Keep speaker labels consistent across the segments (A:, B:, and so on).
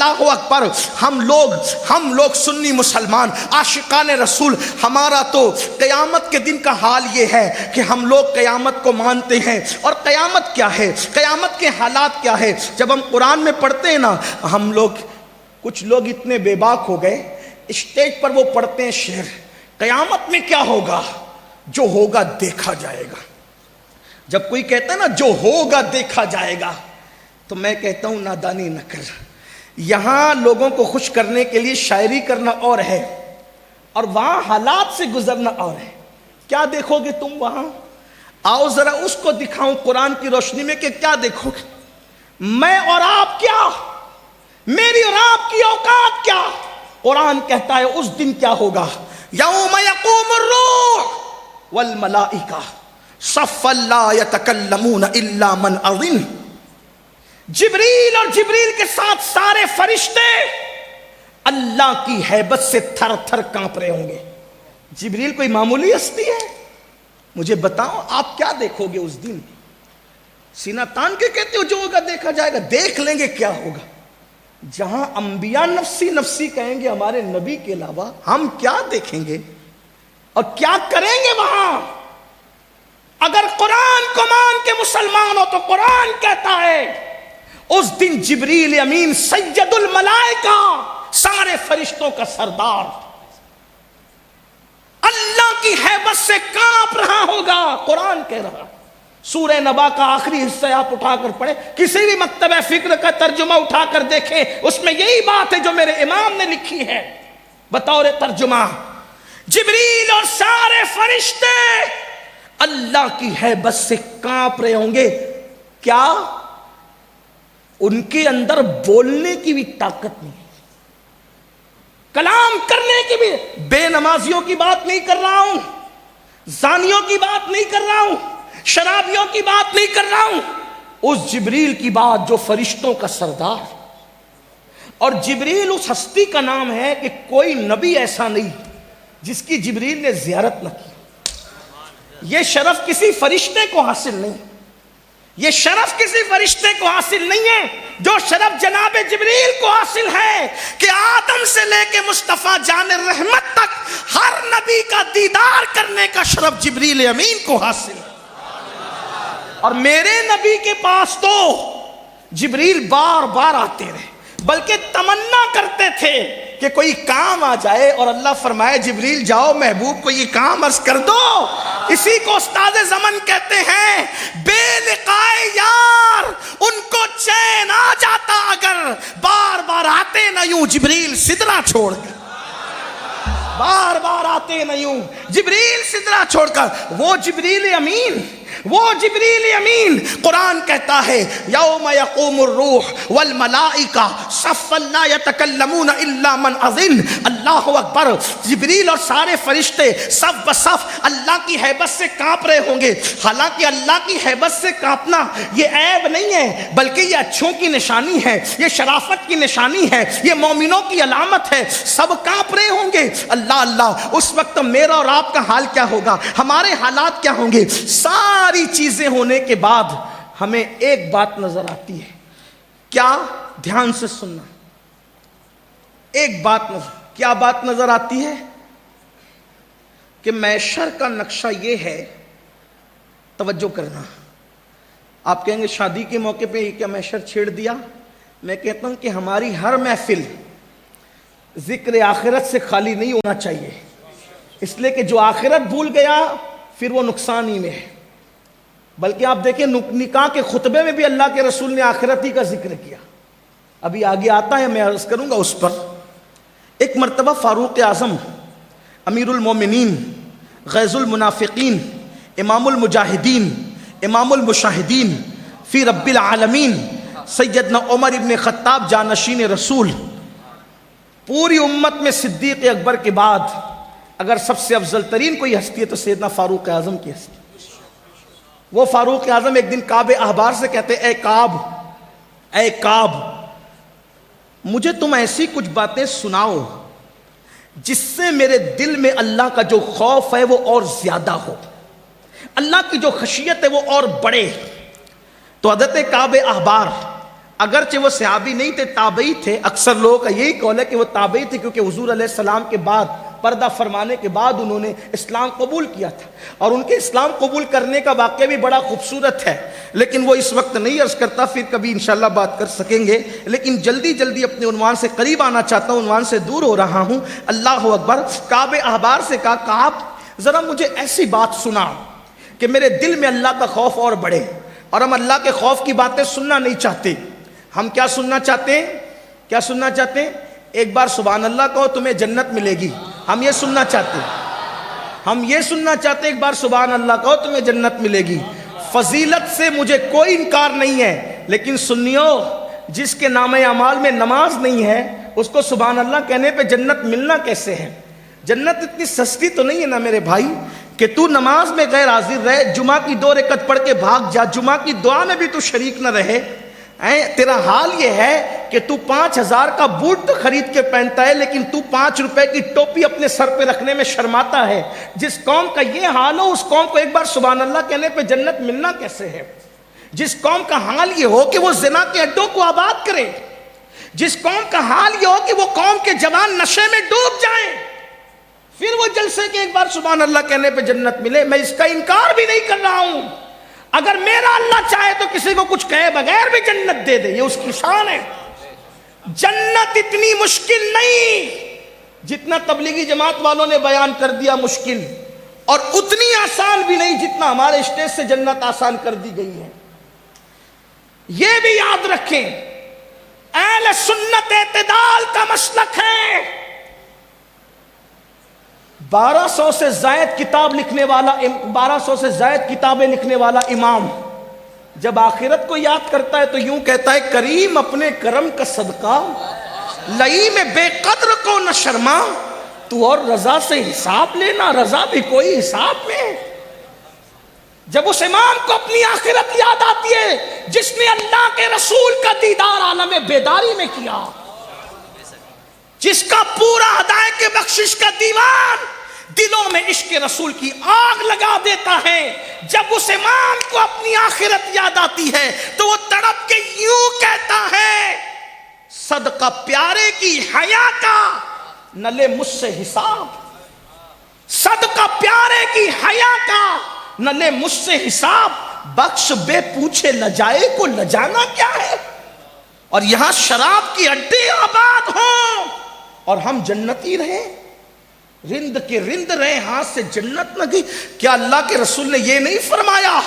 A: اللہ اکبر، ہم لوگ سنی مسلمان عاشقان رسول، ہمارا تو قیامت کے دن کا حال یہ ہے کہ ہم لوگ قیامت کو مانتے ہیں۔ اور قیامت کیا ہے، قیامت کے حالات کیا ہے؟ جب ہم قرآن میں پڑھتے ہیں نا، ہم لوگ کچھ لوگ اتنے بے باک ہو گئے، اسٹیج پر وہ پڑھتے ہیں شعر، قیامت میں کیا ہوگا؟ جو ہوگا دیکھا جائے گا۔ جب کوئی کہتا ہے نا جو ہوگا دیکھا جائے گا، تو میں کہتا ہوں نادانی نہ کر۔ یہاں لوگوں کو خوش کرنے کے لیے شاعری کرنا اور ہے، اور وہاں حالات سے گزرنا اور ہے۔ کیا دیکھو گے تم وہاں؟ آؤ ذرا اس کو دکھاؤں قرآن کی روشنی میں کہ کیا دیکھو گے۔ میں اور آپ کیا، میری اور آپ کی اوقات کیا؟ قرآن کہتا ہے اس دن کیا ہوگا؟ یوم یقوم الروح والملائکہ صفا لا یتکلمون الا من اذن۔ جبریل اور جبریل کے ساتھ سارے فرشتے اللہ کی ہیبت سے تھر تھر کانپ رہے ہوں گے۔ جبریل کوئی معمولی ہستی ہے؟ مجھے بتاؤ آپ کیا دیکھو گے اس دن؟ سینہ تان کے کہتے ہو جو ہوگا دیکھا جائے گا، دیکھ لیں گے کیا ہوگا۔ جہاں انبیاء نفسی نفسی کہیں گے ہمارے نبی کے علاوہ، ہم کیا دیکھیں گے اور کیا کریں گے وہاں؟ اگر قرآن کو مان کے مسلمان ہو تو قرآن کہتا ہے اس دن جبریل امین سید الملائکہ، سارے فرشتوں کا سردار، اللہ کی ہیبت سے کانپ رہا ہوگا۔ قرآن کہہ رہا، سورہ نبا کا آخری حصہ آپ اٹھا کر پڑھیں، کسی بھی مکتبہ فکر کا ترجمہ اٹھا کر دیکھیں، اس میں یہی بات ہے جو میرے امام نے لکھی ہے بطور ترجمہ۔ جبریل اور سارے فرشتے اللہ کی ہیبت سے کانپ رہے ہوں گے۔ کیا ان کے اندر بولنے کی بھی طاقت نہیں ہے، کلام کرنے کی بھی؟ بے نمازیوں کی بات نہیں کر رہا ہوں، زانیوں کی بات نہیں کر رہا ہوں، شرابیوں کی بات نہیں کر رہا ہوں، اس جبریل کی بات جو فرشتوں کا سردار۔ اور جبریل اس ہستی کا نام ہے کہ کوئی نبی ایسا نہیں جس کی جبریل نے زیارت نہ کی۔ یہ شرف کسی فرشتے کو حاصل نہیں، یہ شرف کسی فرشتے کو حاصل نہیں ہے، جو شرف جناب جبریل کو حاصل ہے کہ آدم سے لے کے مصطفیٰ جان رحمت تک ہر نبی کا دیدار کرنے کا شرف جبریل امین کو حاصل ہے۔ اور میرے نبی کے پاس تو جبریل بار بار آتے رہے، بلکہ تمنا کرتے تھے کہ کوئی کام آ جائے، اور اللہ فرمائے جبریل جاؤ محبوب کو یہ کام عرض کر دو۔ اسی کو استاد زمن کہتے ہیں، بے لقائے یار ان کو چین آ جاتا اگر بار بار آتے نہ یوں جبریل سدرا چھوڑ کر، بار بار آتے نہ یوں جبریل سدرا چھوڑ کر۔ وہ جبریل امین، وہ جبریل امین، قرآن کہتا ہے یوم یقوم الروح والملائکہ صفا لا یتکلمون الا من اذن۔ اللہ اکبر، جبریل اور سارے فرشتے صف بصف اللہ کی ہیبت سے کانپ رہے ہوں گے۔ حالانکہ اللہ کی ہیبت سے کانپنا یہ عیب نہیں ہے، بلکہ یہ اچھوں کی نشانی ہے، یہ شرافت کی نشانی ہے، یہ مومنوں کی علامت ہے۔ سب کانپ رہے ہوں گے۔ اللہ اللہ، اس وقت میرا اور آپ کا حال کیا ہوگا، ہمارے حالات کیا ہوں گے؟ ساری چیزیں ہونے کے بعد ہمیں ایک بات نظر آتی ہے، کیا؟ دھیان سے سننا، ایک بات کیا بات نظر آتی ہے کہ محشر کا نقشہ یہ ہے، توجہ کرنا۔ آپ کہیں گے شادی کے موقع پہ یہ کیا محشر چھیڑ دیا؟ میں کہتا ہوں کہ ہماری ہر محفل ذکر آخرت سے خالی نہیں ہونا چاہیے، اس لیے کہ جو آخرت بھول گیا پھر وہ نقصان ہی میں ہے۔ بلکہ آپ دیکھیں نکاح کے خطبے میں بھی اللہ کے رسول نے آخرت ہی کا ذکر کیا۔ ابھی آگے آتا ہے، میں عرض کروں گا اس پر۔ ایک مرتبہ فاروق اعظم امیر المومنین، غیظ المنافقین، امام المجاہدین، امام المشاہدین فی رب العالمین، سیدنا عمر ابن خطاب جانشین رسول، پوری امت میں صدیق اکبر کے بعد اگر سب سے افضل ترین کوئی ہستی ہے تو سیدنا فاروق اعظم کی ہستی۔ وہ فاروق اعظم ایک دن کعب احبار سے کہتے اے کعب، مجھے تم ایسی کچھ باتیں سناؤ جس سے میرے دل میں اللہ کا جو خوف ہے وہ اور زیادہ ہو، اللہ کی جو خشیت ہے وہ اور بڑھے۔ تو حضرت کعب احبار اگرچہ وہ صحابی نہیں تھے، تابعی تھے. اکثر لوگوں کا یہی قول ہے کہ وہ تابعی تھے، کیونکہ حضور علیہ السلام کے بعد پردہ فرمانے کے بعد انہوں نے اسلام قبول کیا تھا، اور ان کے اسلام قبول کرنے کا واقعہ بھی بڑا خوبصورت ہے، لیکن وہ اس وقت نہیں عرض کرتا، پھر کبھی انشاءاللہ بات کر سکیں گے. لیکن جلدی جلدی اپنے عنوان سے قریب آنا چاہتا ہوں، عنوان سے دور ہو رہا ہوں. اللہ اکبر. کعب احبار سے کہا، کعب ذرا مجھے ایسی بات سنا کہ میرے دل میں اللہ کا خوف اور بڑھے. اور ہم اللہ کے خوف کی باتیں سننا نہیں چاہتے. ہم کیا سننا چاہتے ہیں؟ کیا سننا چاہتے ہیں؟ ایک بار سبحان اللہ کہو تمہیں جنت ملے گی. ہم یہ سننا چاہتے ہیں. ہم یہ سننا چاہتے ہیں ایک بار سبحان اللہ کہو تمہیں جنت ملے گی. فضیلت سے مجھے کوئی انکار نہیں ہے، لیکن سنیو، جس کے نام اعمال میں نماز نہیں ہے اس کو سبحان اللہ کہنے پہ جنت ملنا کیسے ہے؟ جنت اتنی سستی تو نہیں ہے نا میرے بھائی کہ تو نماز میں غیر حاضر رہے، جمعہ کی 2 رکعت پڑھ کے بھاگ جا، جمعہ کی دعا میں بھی تو شریک نہ رہے. تیرا حال یہ ہے کہ تو 5,000 کا بوٹ تو خرید کے پہنتا ہے، لیکن تو 5 روپے کی ٹوپی اپنے سر پہ رکھنے میں شرماتا ہے. جس قوم کا یہ حال ہو، اس قوم کو ایک بار سبحان اللہ کہنے پہ جنت ملنا کیسے ہے؟ جس قوم کا حال یہ ہو کہ وہ زنا کے اڈوں کو آباد کرے، جس قوم کا حال یہ ہو کہ وہ قوم کے جوان نشے میں ڈوب جائیں، پھر وہ جلسے کے ایک بار سبحان اللہ کہنے پہ جنت ملے. میں اس کا انکار بھی نہیں کر رہا ہوں. اگر میرا اللہ چاہے تو کسی کو کچھ کہے بغیر بھی جنت دے دے، یہ اس کی شان ہے. جنت اتنی مشکل نہیں جتنا تبلیغی جماعت والوں نے بیان کر دیا مشکل، اور اتنی آسان بھی نہیں جتنا ہمارے اسٹیج سے جنت آسان کر دی گئی ہے. یہ بھی یاد رکھیں، اہل سنت اعتدال کا مسلک ہے. 1200 سے زائد کتاب لکھنے والا 1200 سے زائد کتابیں لکھنے والا امام جب آخرت کو یاد کرتا ہے تو یوں کہتا ہے، کریم اپنے کرم کا صدقہ لئی میں بے قدر کو نہ شرما، تو اور رضا سے حساب لینا، رضا بھی کوئی حساب میں. جب اس امام کو اپنی آخرت یاد آتی ہے جس نے اللہ کے رسول کا دیدار عالم بیداری میں کیا، جس کا پورا ہدایت کے بخشش کا دیوان دلوں میں عشق رسول کی آگ لگا دیتا ہے، جب اس امام کو اپنی آخرت یاد آتی ہے تو وہ تڑپ کے یوں کہتا ہے، صدقہ پیارے کی حیا کا نہ لے مجھ سے حساب. صدقہ پیارے کی حیا کا نہ لے مجھ سے حساب، بخش بے پوچھے لجائے کو لجانا کیا ہے. اور یہاں شراب کی اڈے آباد ہوں اور ہم جنتی رہے، رند کے رند رہے، ہاتھ سے جنت نہ گئی. کیا اللہ کے رسول نے یہ نہیں فرمایا،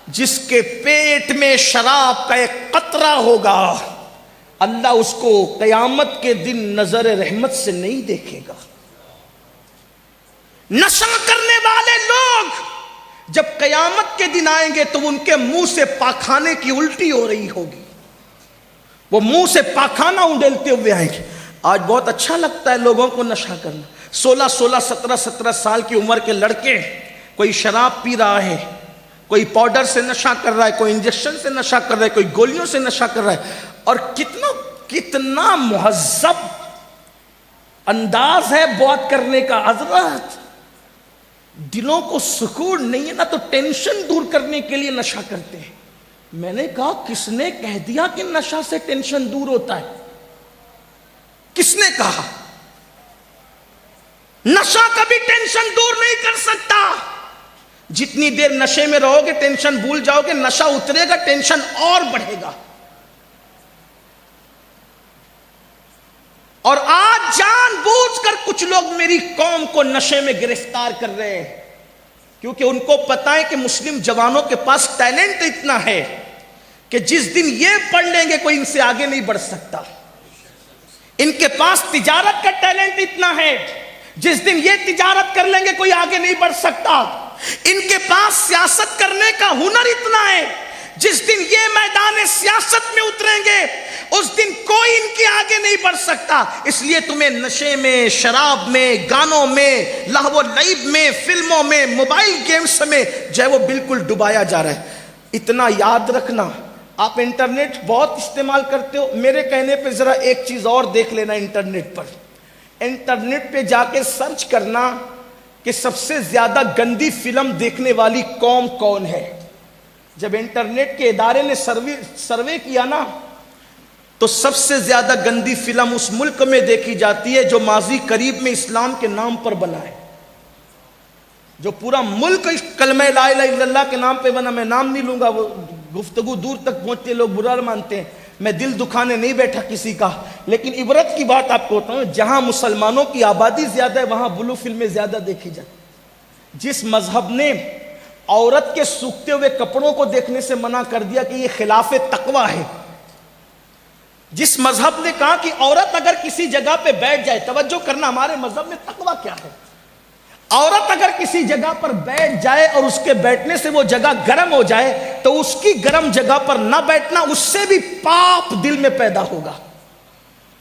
A: جس کے پیٹ میں شراب کا ایک قطرہ ہوگا اللہ اس کو قیامت کے دن نظر رحمت سے نہیں دیکھے گا. نشہ کرنے والے لوگ جب قیامت کے دن آئیں گے تو ان کے منہ سے پاخانے کی الٹی ہو رہی ہوگی، وہ منہ سے پاخانہ اونڈیلتے ہوئے آئیں گے. آج بہت اچھا لگتا ہے لوگوں کو نشہ کرنا. 16 17 سال کی عمر کے لڑکے، کوئی شراب پی رہا ہے، کوئی پاؤڈر سے نشہ کر رہا ہے، کوئی انجیکشن سے نشہ کر رہا ہے، کوئی گولیوں سے نشہ کر رہا ہے. اور کتنا مہذب انداز ہے بات کرنے کا. حضرت دلوں کو سکون نہیں ہے نا تو ٹینشن دور کرنے کے لیے نشہ کرتے ہیں. میں نے کہا کس نے کہہ دیا کہ نشہ سے ٹینشن دور ہوتا ہے؟ کس نے کہا؟ نشہ کبھی ٹینشن دور نہیں کر سکتا. جتنی دیر نشے میں رہو گے ٹینشن بھول جاؤ گے، نشہ اترے گا ٹینشن اور بڑھے گا. اور آج جان بوجھ کر کچھ لوگ میری قوم کو نشے میں گرفتار کر رہے ہیں، کیونکہ ان کو پتا ہے کہ مسلم جوانوں کے پاس ٹیلنٹ اتنا ہے کہ جس دن یہ پڑھ لیں گے کوئی ان سے آگے نہیں بڑھ سکتا. ان کے پاس تجارت کا ٹیلنٹ اتنا ہے، جس دن یہ تجارت کر لیں گے کوئی آگے نہیں بڑھ سکتا. ان کے پاس سیاست کرنے کا ہنر اتنا ہے، جس دن یہ میدان سیاست میں اتریں گے اس دن کوئی ان کے آگے نہیں بڑھ سکتا. اس لیے تمہیں نشے میں، شراب میں، گانوں میں، لہو و لعب میں، فلموں میں، موبائل گیمز میں جو ہے وہ بالکل ڈبایا جا رہا ہے. اتنا یاد رکھنا. آپ انٹرنیٹ بہت استعمال کرتے ہو، میرے کہنے پہ ذرا ایک چیز اور دیکھ لینا. انٹرنیٹ پر، انٹرنیٹ پہ جا کے سرچ کرنا کہ سب سے زیادہ گندی فلم دیکھنے والی قوم کون ہے. جب انٹرنیٹ کے ادارے نے سروے کیا نا تو سب سے زیادہ گندی فلم اس ملک میں دیکھی جاتی ہے جو ماضی قریب میں اسلام کے نام پر بنا ہے، جو پورا ملک کلمہ لا الہ الا اللہ کے نام پہ بنا. میں نام نہیں لوں گا، وہ گفتگو دور تک پہنچتے لوگ برا مانتے ہیں، میں دل دکھانے نہیں بیٹھا کسی کا، لیکن عبرت کی بات آپ کو بتاؤں، جہاں مسلمانوں کی آبادی زیادہ ہے وہاں بلو فلمیں زیادہ دیکھی جاتی. جس مذہب نے عورت کے سوکھتے ہوئے کپڑوں کو دیکھنے سے منع کر دیا کہ یہ خلاف تقوی ہے، جس مذہب نے کہا کہ عورت اگر کسی جگہ پہ بیٹھ جائے، توجہ کرنا ہمارے مذہب میں تقوی کیا ہے، عورت اگر کسی جگہ پر بیٹھ جائے اور اس کے بیٹھنے سے وہ جگہ گرم ہو جائے تو اس کی گرم جگہ پر نہ بیٹھنا، اس سے بھی پاپ دل میں پیدا ہوگا،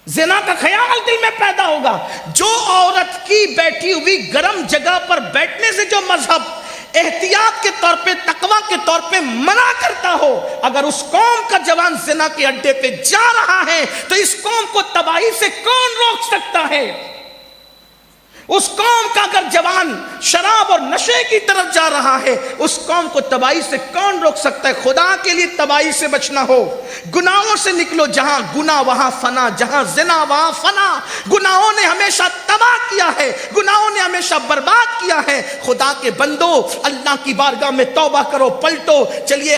A: زنا کا خیال دل میں پیدا ہوگا. جو عورت کی بیٹھی ہوئی گرم جگہ پر بیٹھنے سے جو مذہب احتیاط کے طور پہ، تقوی کے طور پہ منع کرتا ہو، اگر اس قوم کا جوان زنا کے اڈے پہ جا رہا ہے تو اس قوم کو تباہی سے کون روک سکتا ہے؟ اس قوم کا اگر جوان شراب اور نشے کی طرف جا رہا ہے، اس قوم کو تباہی سے کون روک سکتا ہے؟ خدا کے لیے تباہی سے بچنا ہو، گناہوں سے نکلو. جہاں گناہ وہاں فنا، جہاں زنا وہاں فنا. گناہوں نے ہمیشہ تباہ کیا ہے، گناہوں نے ہمیشہ برباد کیا ہے. خدا کے بندو، اللہ کی بارگاہ میں توبہ کرو، پلٹو. چلیے